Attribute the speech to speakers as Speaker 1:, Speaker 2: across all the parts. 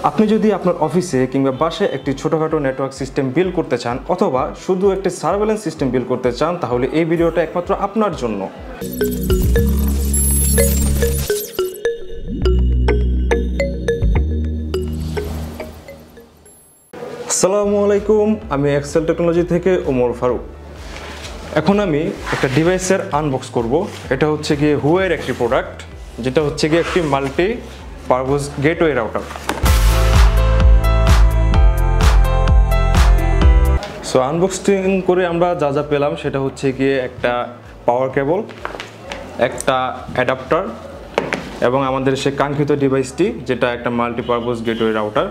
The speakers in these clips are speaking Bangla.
Speaker 1: আপনি যদি আপনার অফিসে কিংবা বাসায় একটি ছোটখাটো নেটওয়ার্ক সিস্টেম বিল্ড করতে চান অথবা শুধু একটি সার্ভেলেন্স সিস্টেম বিল্ড করতে চান তাহলে এই ভিডিওটা একমাত্র আপনার জন্য। আসসালামু আলাইকুম, আমি এক্সেল টেকনোলজি থেকে ওমর ফারুক। এখন আমি একটা ডিভাইসের আনবক্স করব। এটা হচ্ছে গিয়ে হুয়াইয়ের একটি প্রোডাক্ট, যেটা হচ্ছে গিয়ে একটি multi purpose gateway router. So unboxing করে আমরা যা যা পেলাম সেটা হচ্ছে গিয়ে একটা পাওয়ার কেবল, একটা অ্যাডাপ্টার এবং আমাদের সে কাঙ্ক্ষিত ডিভাইসটি যেটা একটা মাল্টিপারপাস গেটওয়ে রাউটার।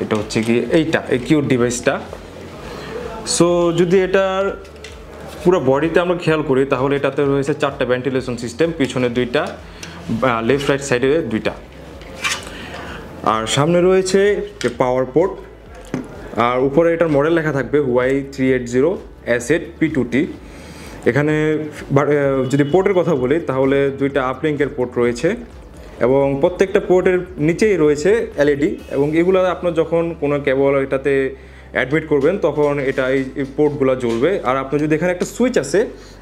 Speaker 1: এটা হচ্ছে গিয়ে এই কিউট ডিভাইসটা। সো যদি এটার পুরো বডিতে আমরা খেয়াল করি তাহলে এটাতে রয়েছে 4টা ভেন্টিলেশন সিস্টেম, পিছনে 2টা, লেফট রাইট সাইডে 2টা, আর সামনে রয়েছে পাওয়ার পোর্ট। আর উপরে এটার মডেল লেখা থাকবে Y380S8P2T। এখানে যদি পোর্টের কথা বলি তাহলে 2টা আপলিঙ্কের পোর্ট রয়েছে এবং প্রত্যেকটা পোর্টের নিচেই রয়েছে এলইডি, এবং এগুলো আপনার যখন কোনো কেবল এটাতে অ্যাডমিট করবেন তখন এটা এই পোর্টগুলো জ্বলবে। আর আপনার যদি এখানে একটা সুইচ আছে,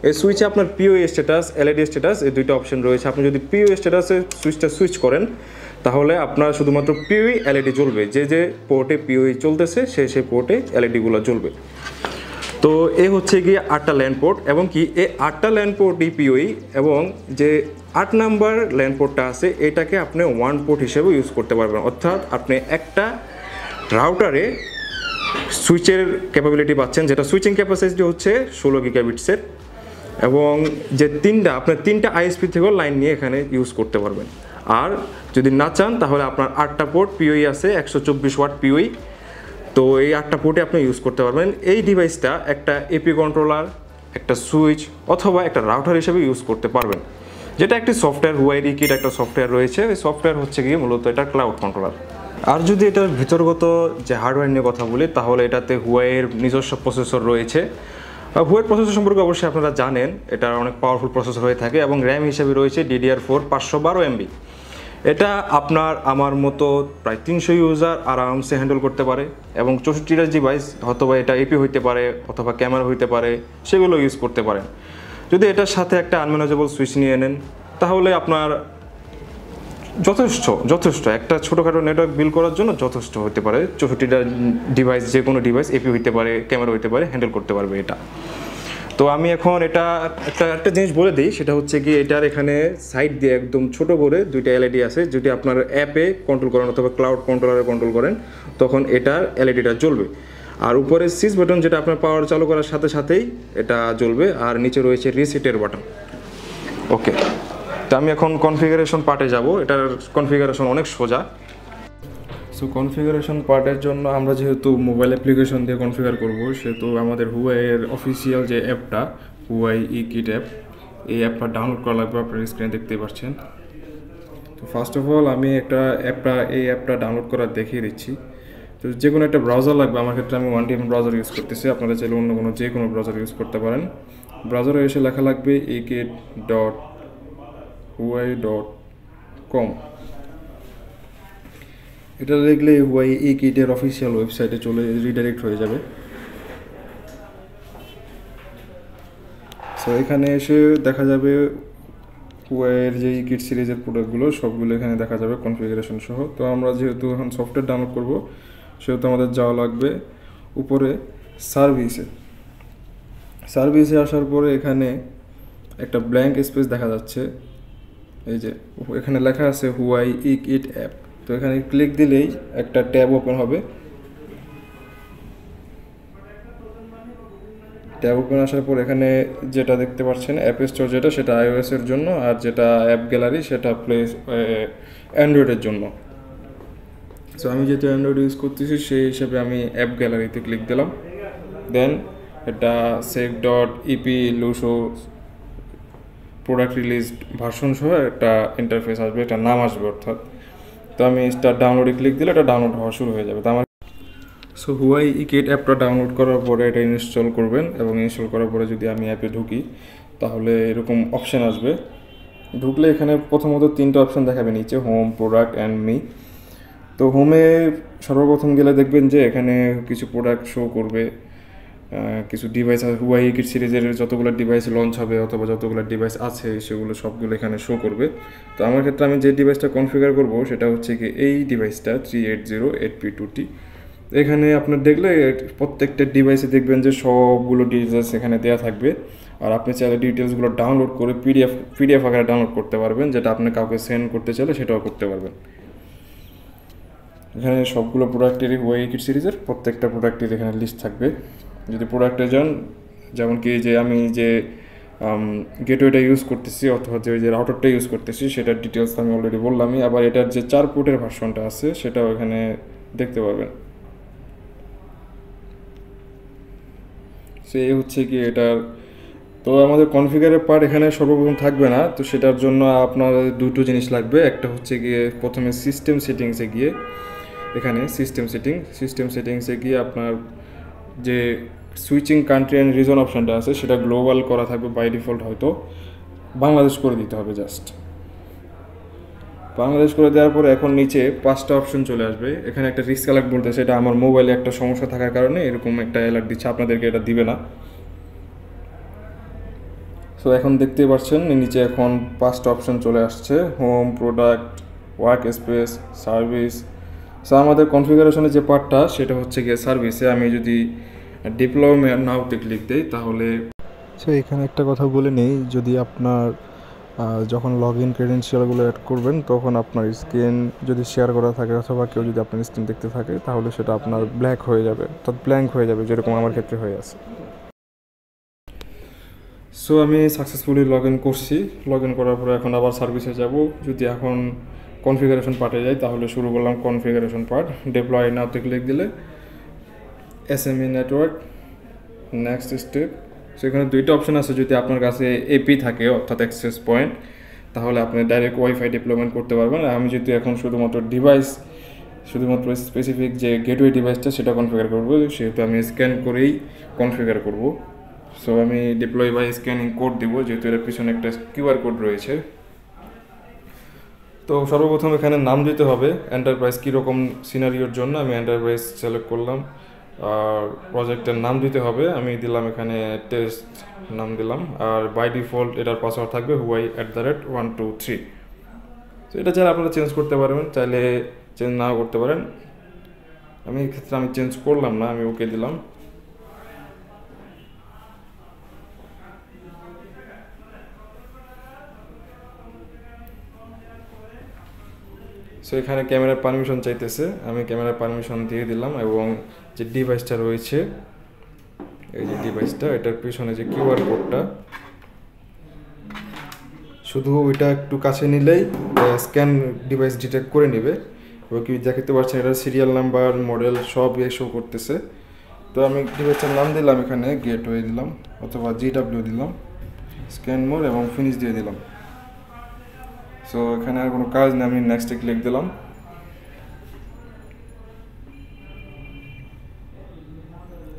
Speaker 1: এই সুইচে আপনার পিওই স্ট্যাটাস, এলইডি স্ট্যাটাস, এই 2টা অপশন রয়েছে। আপনি যদি পিওই স্ট্যাটাসে সুইচটা সুইচ করেন তাহলে আপনার শুধুমাত্র পিওই এলইডি জ্বলবে, যে পোর্টে পিওই চলতেছে সেই পোর্টে এলইডিগুলো জ্বলবে। তো এ হচ্ছে গিয়ে 8টা ল্যান্ড পোর্ট, এবং কি এই 8টা ল্যান্ড পোর্টই পিওই, এবং যে 8 নাম্বার ল্যান্ড পোর্টটা আছে এটাকে আপনি 1 পোর্ট হিসেবে ইউজ করতে পারবেন। অর্থাৎ আপনি একটা রাউটারে সুইচের ক্যাপাবিলিটি পাচ্ছেন, যেটা সুইচিং ক্যাপাসিটি হচ্ছে 16 গিগাবিটসের, এবং যে আপনার 3টা আইএসপি থেকেও লাইন নিয়ে এখানে ইউজ করতে পারবেন। আর যদি না চান তাহলে আপনার 8টা পোর্ট পিওই আছে, 124 ওয়াট পিওই। তো এই 8টা পোর্টে আপনি ইউজ করতে পারবেন। এই ডিভাইসটা একটা এপি কন্ট্রোলার, একটা সুইচ অথবা একটা রাউটার হিসেবে ইউজ করতে পারবেন, যেটা একটি সফটওয়্যার হুয়াই কিট একটা সফটওয়্যার রয়েছে। এই সফটওয়্যার হচ্ছে গিয়ে মূলত এটা ক্লাউড কন্ট্রোলার। আর যদি এটার ভিতরগত যে হার্ডওয়্যার নিয়ে কথা বলি তাহলে এটাতে হুয়াইয়ের নিজস্ব প্রসেসর রয়েছে। হুয়াইয়ের প্রসেসর সম্পর্কে অবশ্যই আপনারা জানেন, এটা অনেক পাওয়ারফুল প্রসেসর হয়ে থাকে, এবং র্যাম হিসেবে রয়েছে DDR4 512 MB। এটা আমার মতো প্রায় 300 ইউজার আরামসে হ্যান্ডেল করতে পারে, এবং 64টা ডিভাইস অথবা এটা এপি হইতে পারে অথবা ক্যামেরা হইতে পারে, সেগুলো ইউজ করতে পারেন। যদি এটার সাথে একটা আনম্যানেজেবল সুইচ নিয়ে নেন তাহলে আপনার যথেষ্ট একটা ছোটোখাটো নেটওয়ার্ক বিল্ড করার জন্য যথেষ্ট হতে পারে। 64টা ডিভাইস, যে কোনো ডিভাইস, এপি হইতে পারে, ক্যামেরা হইতে পারে, হ্যান্ডেল করতে পারবে এটা। তো আমি এখন এটা একটা জিনিস বলে দিই, সেটা হচ্ছে কি এটার এখানে সাইড দিয়ে একদম ছোট করে 2টা এলইডি আছে। যদি আপনার অ্যাপে কন্ট্রোল করেন অথবা ক্লাউড কন্ট্রোলারে কন্ট্রোল করেন তখন এটার এলইডিটা জ্বলবে। আর উপরে সুইচ বাটন, যেটা আপনার পাওয়ার চালু করার সাথে সাথেই এটা জ্বলবে, আর নিচে রয়েছে রিসেটের বাটন। ওকে, তো আমি এখন কনফিগারেশন পার্টে যাব। এটার কনফিগারেশন অনেক সোজা। সো কনফিগারেশন পার্টের জন্য আমরা যেহেতু মোবাইল অ্যাপ্লিকেশন দিয়ে কনফিগার করব, সেহেতু আমাদের হুয়াইয়ের অফিসিয়াল যে অ্যাপটা হুয়াই কিট অ্যাপ, এই অ্যাপটা ডাউনলোড করা লাগবে। আপনার স্ক্রিনে দেখতে পাচ্ছেন। তো ফার্স্ট অফ অল আমি এই অ্যাপটা ডাউনলোড করা দেখিয়ে দিচ্ছি। তো যে কোনো একটা ব্রাউজার লাগবে। আমার ক্ষেত্রে আমি 1DM ব্রাউজার ইউজ করতেছি, আপনারা চাইলে অন্য যে কোনো ব্রাউজার ইউজ করতে পারেন। ব্রাউজারে এসে লেখা লাগবে ekit.huawei.com। এটা দেখলে হুয়াই কিটের অফিসিয়াল ওয়েবসাইটে চলে রিডাইরেক্ট হয়ে যাবে। সো এখানে এসে দেখা যাবে হুয়াইয়ের যে কিট সিরিজের প্রোডাক্টগুলো সবগুলো এখানে দেখা যাবে কনফিগারেশন সহ। তো আমরা যেহেতু এখন সফটওয়্যার ডাউনলোড করব সেহেতু আমাদের যাওয়া লাগবে উপরে সার্ভিসে আসার পরে এখানে একটা ব্ল্যাঙ্ক স্পেস দেখা যাচ্ছে। এই যে এখানে লেখা আছে হুয়াই কিট অ্যাপ। তো এখানে ক্লিক দিলেই একটা ট্যাব ওপেন হবে। ট্যাব ওপেন আসার পর এখানে যেটা দেখতে পাচ্ছেন অ্যাপ স্টোর, সেটা iOS এর জন্য, আর যেটা অ্যাপ গ্যালারি সেটা অ্যান্ড্রয়েডের জন্য। সো আমি যেহেতু অ্যান্ড্রয়েড ইউজ করতেছি সেই হিসাবে আমি অ্যাপ গ্যালারিতে ক্লিক দিলাম। দেন এটা sec.ep luso product release version সহ একটা ইন্টারফেস আসবে, একটা নাম আসবে অর্থাৎ। তো আমি স্টার্ট ডাউনলোডে ক্লিক দিলে এটা ডাউনলোড হওয়া শুরু হয়ে যাবে। তো আমার সো হুয়াই কিট অ্যাপটা ডাউনলোড করার পরে এটা ইনস্টল করবেন, এবং ইনস্টল করার পরে যদি আমি অ্যাপে ঢুকি তাহলে এরকম অপশান আসবে। ঢুকলে এখানে প্রথমত 3টা অপশান দেখাবে নিচে, হোম, প্রোডাক্ট অ্যান্ড মি। তো হোমে সর্বপ্রথম গেলে দেখবেন যে এখানে কিছু প্রোডাক্ট শো করবে, কিছু ডিভাইস আছে। হুয়াই কিট সিরিজের যতগুলো ডিভাইস লঞ্চ হবে অথবা যতগুলো ডিভাইস আছে সেগুলো সবগুলো এখানে শো করবে। তো আমার ক্ষেত্রে আমি যে ডিভাইসটা কনফিগার করব সেটা হচ্ছে কি এই ডিভাইসটা 3808P2T। এখানে আপনার দেখলে প্রত্যেকটা ডিভাইসে দেখবেন যে সবগুলো ডিটেলস এখানে দেওয়া থাকবে। আর আপনি চাইলে ডিটেলসগুলো ডাউনলোড করে পিডিএফ আকারে ডাউনলোড করতে পারবেন, যেটা আপনি কাউকে সেন্ড করতে চাইলে সেটাও করতে পারবেন। এখানে সবগুলো প্রোডাক্টেরই হুয়াই কিট সিরিজের প্রত্যেকটা প্রোডাক্টের এখানে লিস্ট থাকবে। যদি প্রোডাক্টে যান, যেমন কি যে আমি যে গেটওয়েটা ইউজ করতেছি অথবা যে রাউটারটা ইউজ করতেছি সেটার ডিটেলস আমি অলরেডি বললামই। আবার এটার যে 4 পোর্টের ভার্সনটা আছে সেটাও এখানে দেখতে পারবেন। সো এই হচ্ছে কি এটার। তো আমাদের কনফিগারের পার্ট এখানে সর্বপ্রথম থাকবে না, তো সেটার জন্য আপনার দুটো জিনিস লাগবে। একটা হচ্ছে গিয়ে প্রথমে সিস্টেম সেটিংসে গিয়ে, এখানে সিস্টেম সেটিংসে গিয়ে আপনার যে সুইচিং কান্ট্রি অ্যান্ড রিজন অপশানটা আছে সেটা গ্লোবাল করা থাকবে বাই ডিফল্ট, হয়তো বাংলাদেশ করে দিতে হবে জাস্ট। বাংলাদেশ করে দেওয়ার পরে এখন নিচে 5টা অপশন চলে আসবে। এখানে একটা রিস্ক অ্যালার্ট বলতেছে, এটা আমার মোবাইলে একটা সমস্যা থাকার কারণে এরকম একটা অ্যালার্ট দিচ্ছে, আপনাদেরকে এটা দিবে না। সো এখন দেখতেই পাচ্ছেন নিচে এখন 5টা অপশন চলে আসছে, home, product, work space, service. So আমাদের কনফিগারেশনের যে পার্টটা সেটা হচ্ছে গিয়ে সার্ভিসে। আমি যদি ডিপ্লয়মেন্ট নাওতে ক্লিক দিই তাহলে
Speaker 2: সো এখানে একটা কথা বলে নেই, যদি আপনার যখন লগ ইন ক্রেডেনশিয়ালগুলো অ্যাড করবেন তখন আপনার স্ক্রিন যদি শেয়ার করা থাকে অথবা কেউ যদি আপনার স্ক্রিন দেখতে থাকে তাহলে সেটা আপনার ব্ল্যাক হয়ে যাবে, অর্থাৎ ব্ল্যাঙ্ক হয়ে যাবে, যেরকম আমার ক্ষেত্রে হয়ে আছে।
Speaker 1: সো আমি সাকসেসফুলি লগ ইন করছি। লগ ইন করার পরে এখন আবার সার্ভিসে যাব। যদি এখন কনফিগারেশন পার্টে যাই তাহলে শুরু করলাম কনফিগারেশন পার্ট। ডিপ্লয় নাওতে ক্লিক দিলে এসএমই নেটওয়ার্ক, নেক্সট স্টেপ। সেখানে 2টা অপশন আছে। যদি আপনার কাছে এপি থাকে অর্থাৎ অ্যাক্সেস পয়েন্ট, তাহলে আপনি ডাইরেক্ট ওয়াইফাই ডিপ্লয়মেন্ট করতে পারবেন। আমি যদি এখন শুধুমাত্র স্পেসিফিক যে গেটওয়ে ডিভাইসটা সেটা কনফিগার করব, সেহেতু আমি স্ক্যান করেই কনফিগার করব। সো আমি ডিপ্লয় বাই স্ক্যানিং কোড দিব, যেহেতু এর পিছনে একটা কিউআর কোড রয়েছে। তো সর্বপ্রথম এখানে নাম দিতে হবে এন্টারপ্রাইজ কীরকম সিনারিওর জন্য। আমি এন্টারপ্রাইজ সিলেক্ট করলাম। আর প্রজেক্টের নাম দিতে হবে, আমি দিলাম এখানে টেস্ট নাম দিলাম। আর বাই ডিফল্ট এটার পাসওয়ার্ড থাকবে huai@123। তো এটা চাইলে আপনারা চেঞ্জ করতে পারবেন, চাইলে চেঞ্জ নাও করতে পারেন। আমি এক্ষেত্রে আমি চেঞ্জ করলাম না, আমি ওকে দিলাম। সো এখানে ক্যামেরার পারমিশন চাইতেছে, আমি ক্যামেরার পারমিশন দিয়ে দিলাম। এবং যে ডিভাইসটা রয়েছে, এই যে ডিভাইসটা, এটার পিছনে যে কিউআর কোডটা, শুধু ওইটা একটু কাছে নিলেই স্ক্যান ডিভাইস ডিটেক্ট করে নেবে। এবং কি দেখাতে পারছেন এটার সিরিয়াল নাম্বার, মডেল সব শো করতেছে। তো আমি ডিভাইসটার নাম দিলাম, এখানে গেটওয়ে দিলাম অথবা জিডাব্লিউ দিলাম, স্ক্যান মোড এবং ফিনিশ দিয়ে দিলাম। সো এখানে আর কোনো কাজ নেই, আমি নেক্সটে ক্লিক দিলাম।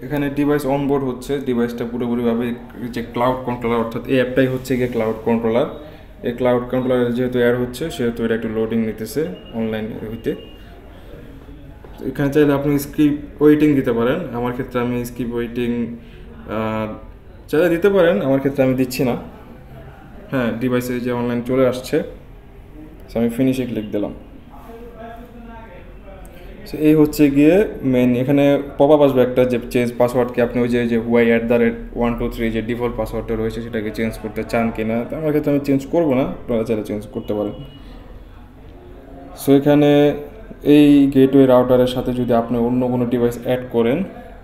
Speaker 1: এখানে ডিভাইস অনবোর্ড হচ্ছে। ডিভাইসটা পুরোপুরিভাবে যে ক্লাউড কন্ট্রোলার, অর্থাৎ এই অ্যাপটাই হচ্ছে গিয়ে ক্লাউড কন্ট্রোলার। এই ক্লাউড কন্ট্রোলার যেহেতু অ্যাড হচ্ছে সেহেতু এটা একটু লোডিং নিতেছে অনলাইন হইতে। তো এখানে চাইলে আপনি স্কিপ ওয়েটিং দিতে পারেন। আমার ক্ষেত্রে আমি স্কিপ ওয়েটিং চাইলে দিতে পারেন, আমার ক্ষেত্রে আমি দিচ্ছি না। হ্যাঁ, ডিভাইসে যে অনলাইন চলে আসছে, সো আমি ফিনিশে ক্লিক দিলাম। সো এই হচ্ছে গিয়ে মেন। এখানে পপ আপ আসবে একটা, যে চেঞ্জ পাসওয়ার্ডকে আপনি ওই যে huai@123 যে ডিফল্ট পাসওয়ার্ডটা রয়েছে সেটাকে চেঞ্জ করতে চান কিনা। তো আমার ক্ষেত্রে আমি চেঞ্জ করবো না, আপনারা চাইলে চেঞ্জ করতে পারেন। সো এখানে এই গেটওয়ে রাউটারের সাথে যদি আপনি অন্য কোনো ডিভাইস অ্যাড করেন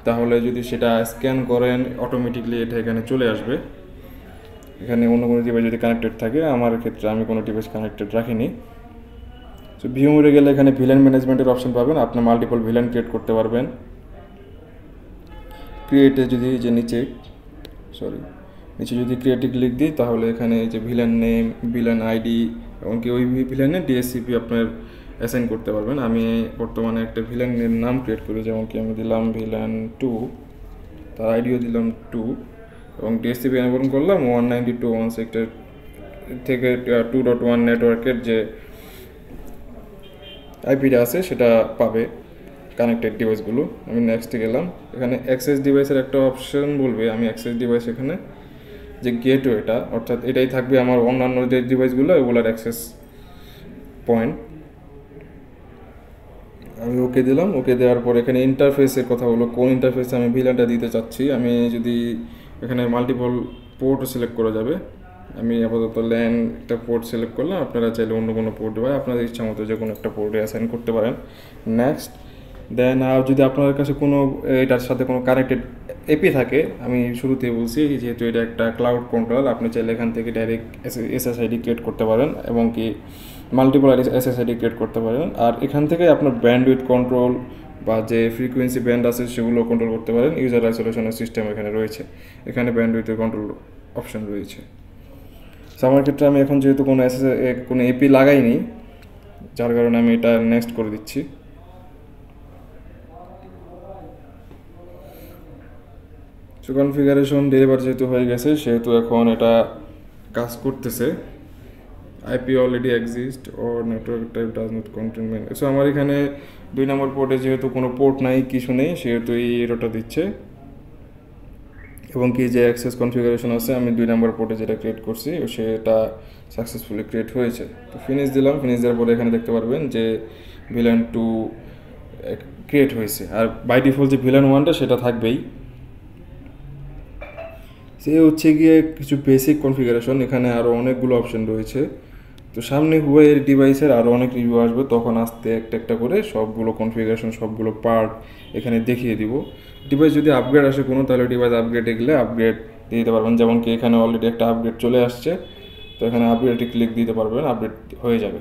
Speaker 1: তাহলে যদি সেটা স্ক্যান করেন অটোমেটিকলি এটা এখানে চলে আসবে। এখানে অন্য কোনো ডিভাইস যদি কানেক্টেড থাকে, আমার ক্ষেত্রে আমি কোনো ডিভাইস কানেক্টেড রাখিনি। সো ভিউ মোডে গেলে এখানে ভিলেন ম্যানেজমেন্টের অপশন পাবেন, আপনি মাল্টিপল ভিলেন ক্রিয়েট করতে পারবেন। ক্রিয়েটে যদি যে নিচে যদি ক্রিয়েটে ক্লিক দিই তাহলে এখানে যে ভিলেন নেম, ভিলেন আইডি এমনকি ওই ভিলেনের ডিএসসিপি আপনার অ্যাসাইন করতে পারবেন। আমি বর্তমানে একটা ভিলেনের নাম ক্রিয়েট করি, যেমন কি আমি দিলাম ভিলেন 2, তার আইডিও দিলাম 2 এবং ডিএসসিপি এনাবল করলাম 192.1 সেক্টর থেকে 2.1 নেটওয়ার্কের যে আইপিটা আছে সেটা পাবে কানেক্টেড ডিভাইসগুলো। আমি নেক্সটে গেলাম, এখানে অ্যাক্সেস ডিভাইসের একটা অপশন বলবে, আমি অ্যাক্সেস ডিভাইস এখানে যে গেটওয়েটা, অর্থাৎ এটাই থাকবে আমার অন্যান্য যে ডিভাইসগুলো ওগুলোর অ্যাক্সেস পয়েন্ট। আমি ওকে দিলাম, ওকে দেওয়ার পর এখানে ইন্টারফেসের কথা হলো, কোন ইন্টারফেসে আমি ভিলানটা দিতে চাচ্ছি। আমি যদি এখানে মাল্টিপল পোর্টও সিলেক্ট করা যাবে, আমি আপাতত ল্যান একটা পোর্ট সিলেক্ট করলাম, আপনারা চাইলে অন্য কোনো পোর্ট বা আপনাদের ইচ্ছা মতো যে কোনো একটা পোর্টে অ্যাসাইন করতে পারেন। নেক্সট দেন আর যদি আপনার কাছে কোনো এটার সাথে কোনো কানেক্টেড এপি থাকে, আমি শুরুতেই বলছি যেহেতু এটা একটা ক্লাউড কন্ট্রোল, আপনি চাইলে এখান থেকে ডাইরেক্ট এসএসআইডি ক্রিয়েট করতে পারেন এবং কি মাল্টিপল এসএসআইডি ক্রিয়েট করতে পারেন। আর এখান থেকে আপনার ব্যান্ডউইথ কন্ট্রোল বা যে ফ্রিকোয়েন্সি ব্যান্ড আছে সেগুলো কন্ট্রোল করতে পারেন। ইউজার আইসোলেশনের সিস্টেম এখানে রয়েছে, এখানে ব্যান্ডউইথের কন্ট্রোল অপশন রয়েছে। সো আমার ক্ষেত্রে আমি এখন যেহেতু কোনো এপি লাগাইনি, যার কারণে আমি এটা নেক্সট করে দিচ্ছি। সো কনফিগারেশন ডেলিভার যেহেতু হয়ে গেছে সেহেতু এখন এটা কাজ করতেছে। IP already exist or network type does not contain main. So আমার এখানে 2 নম্বর পোর্টে যেহেতু কোনো পোর্ট নাই, কিছু নেই, সেহেতু এই এররটা দিচ্ছে। এবং কি যে অ্যাক্সেস কনফিগারেশন আছে আমি 2 নম্বর পোর্টে যেটা ক্রিয়েট করছি সেটা সাকসেসফুলি ক্রিয়েট হয়েছে। তো ফিনিশ দিলাম, ফিনিশ দেওয়ার পরে এখানে দেখতে পারবেন যে ভিলান 2 ক্রিয়েট হয়েছে। আর বাই ডিফল্ট যে ভিলান 1টা সেটা থাকবেই। সে হচ্ছে গিয়ে কিছু বেসিক কনফিগারেশন, এখানে আরও অনেকগুলো অপশন রয়েছে। তো সামনে হুয়াইয়ের ডিভাইসের আরও অনেক রিভিউ আসবে, তখন আস্তে একটা একটা করে সবগুলো কনফিগারেশন সবগুলো পার্ট এখানে দেখিয়ে দিব। ডিভাইস যদি আপগ্রেড আসে কোনো, তাহলে ডিভাইস আপগ্রেডে গেলে আপগ্রেড দিয়ে দিতে পারবেন। যেমন কি এখানে অলরেডি একটা আপগ্রেড চলে আসছে, তো এখানে আপগ্রেডে ক্লিক দিতে পারবেন, আপগ্রেড হয়ে যাবে।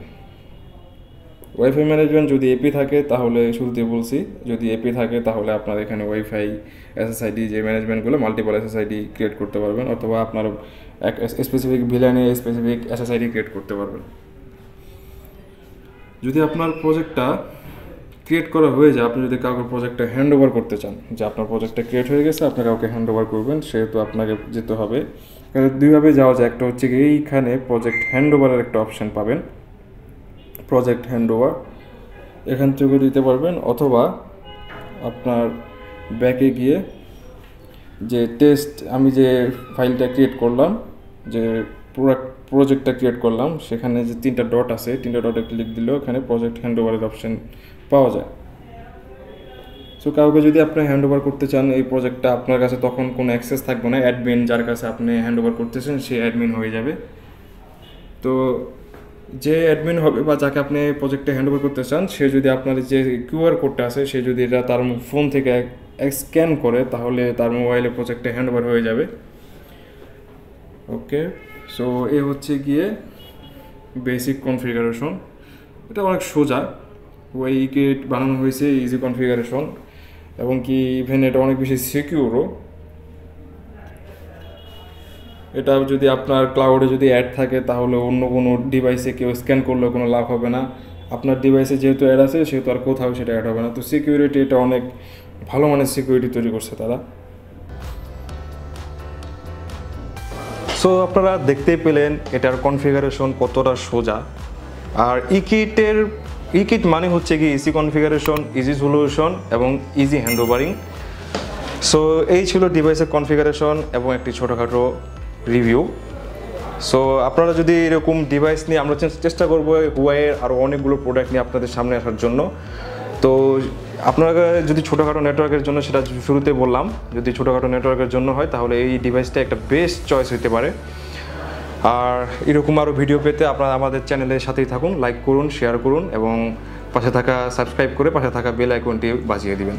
Speaker 1: ওয়াইফাই ম্যানেজমেন্ট যদি এপি থাকে তাহলে শুরুতে বলছি, যদি এপি থাকে তাহলে আপনার এখানে ওয়াইফাই এসএসআইডি যে ম্যানেজমেন্টগুলো মাল্টিপল এসএসআইডি ক্রিয়েট করতে পারবেন, অথবা আপনার এক স্পেসিফিক ভিলানে স্পেসিফিক এসএসআইডি ক্রিয়েট করতে পারবেন। যদি আপনার প্রজেক্টটা ক্রিয়েট করা হয়ে যায়, আপনি যদি কাউকে প্রজেক্টটা হ্যান্ড ওভার করতে চান, যে আপনার প্রজেক্টটা ক্রিয়েট হয়ে গেছে আপনি কাউকে হ্যান্ড ওভার করবেন, সেহেতু আপনাকে যেতে হবে। কারণ দুইভাবে যাওয়া যায়, একটা হচ্ছে এইখানে প্রজেক্ট হ্যান্ড ওভারের একটা অপশান পাবেন, প্রজেক্ট হ্যান্ড ওভার, এখান থেকে দিতে পারবেন। অথবা আপনার ব্যাকে গিয়ে যে টেস্ট আমি যে ফাইলটা ক্রিয়েট করলাম, যে প্রজেক্টটা ক্রিয়েট করলাম, সেখানে যে 3টা ডট আছে, 3টা ডটে ক্লিক দিলেও এখানে প্রজেক্ট হ্যান্ড ওভারের অপশান পাওয়া যায়। সো কাউকে যদি আপনি হ্যান্ড ওভার করতে চান এই প্রজেক্টটা, আপনার কাছে তখন কোনো অ্যাক্সেস থাকবে না, অ্যাডমিন যার কাছে আপনি হ্যান্ড ওভার করতেছেন সে অ্যাডমিন হয়ে যাবে। তো যে অ্যাডমিন হবে বা যাকে আপনি প্রজেক্টে হ্যান্ড ওভার করতে চান, সে যদি আপনার যে কিউআর কোডটা আছে সে যদি এটা তার ফোন থেকে স্ক্যান করে, তাহলে তার মোবাইলে প্রজেক্টে হ্যান্ড ওভার হয়ে যাবে। ওকে, সো এ হচ্ছে গিয়ে বেসিক কনফিগারেশন। এটা অনেক সোজা, ওয়াইকে বানানো হয়েছে ইজি কনফিগারেশন, এবং কি ইভেন এটা অনেক বেশি সিকিউরও। এটা যদি আপনার ক্লাউডে যদি অ্যাড থাকে তাহলে অন্য কোনো ডিভাইসে কেউ স্ক্যান করলেও কোনো লাভ হবে না। আপনার ডিভাইসে যেহেতু অ্যাড আছে সেহেতু আর কোথাও সেটা অ্যাড হবে না। তো সিকিউরিটি, এটা অনেক ভালো মানের সিকিউরিটি তৈরি করছে তারা।
Speaker 3: সো আপনারা দেখতেই পেলেন এটার কনফিগারেশন কতটা সোজা। আর ইকিট মানে হচ্ছে কি ইজি কনফিগারেশন, ইজি সলিউশন এবং ইজি হ্যান্ড ওভারিং। সো এই ছিল ডিভাইসের কনফিগারেশন এবং একটি ছোটোখাটো রিভিউ। সো আপনারা যদি এরকম ডিভাইস নিয়ে, আমরা চেষ্টা করবো হুয়াইয়ের আরও অনেকগুলো প্রোডাক্ট নিয়ে আপনাদের সামনে আসার জন্য। তো আপনারা যদি ছোটোখাটো নেটওয়ার্কের জন্য, সেটা শুরুতে বললাম, যদি ছোটোখাটো নেটওয়ার্কের জন্য হয় তাহলে এই ডিভাইসটা একটা বেস্ট চয়েস হতে পারে। আর এরকম আরও ভিডিও পেতে আপনারা আমাদের চ্যানেলের সাথেই থাকুন, লাইক করুন, শেয়ার করুন এবং পাশে থাকা সাবস্ক্রাইব করে পাশে থাকা বেল আইকনটি বাজিয়ে দিবেন।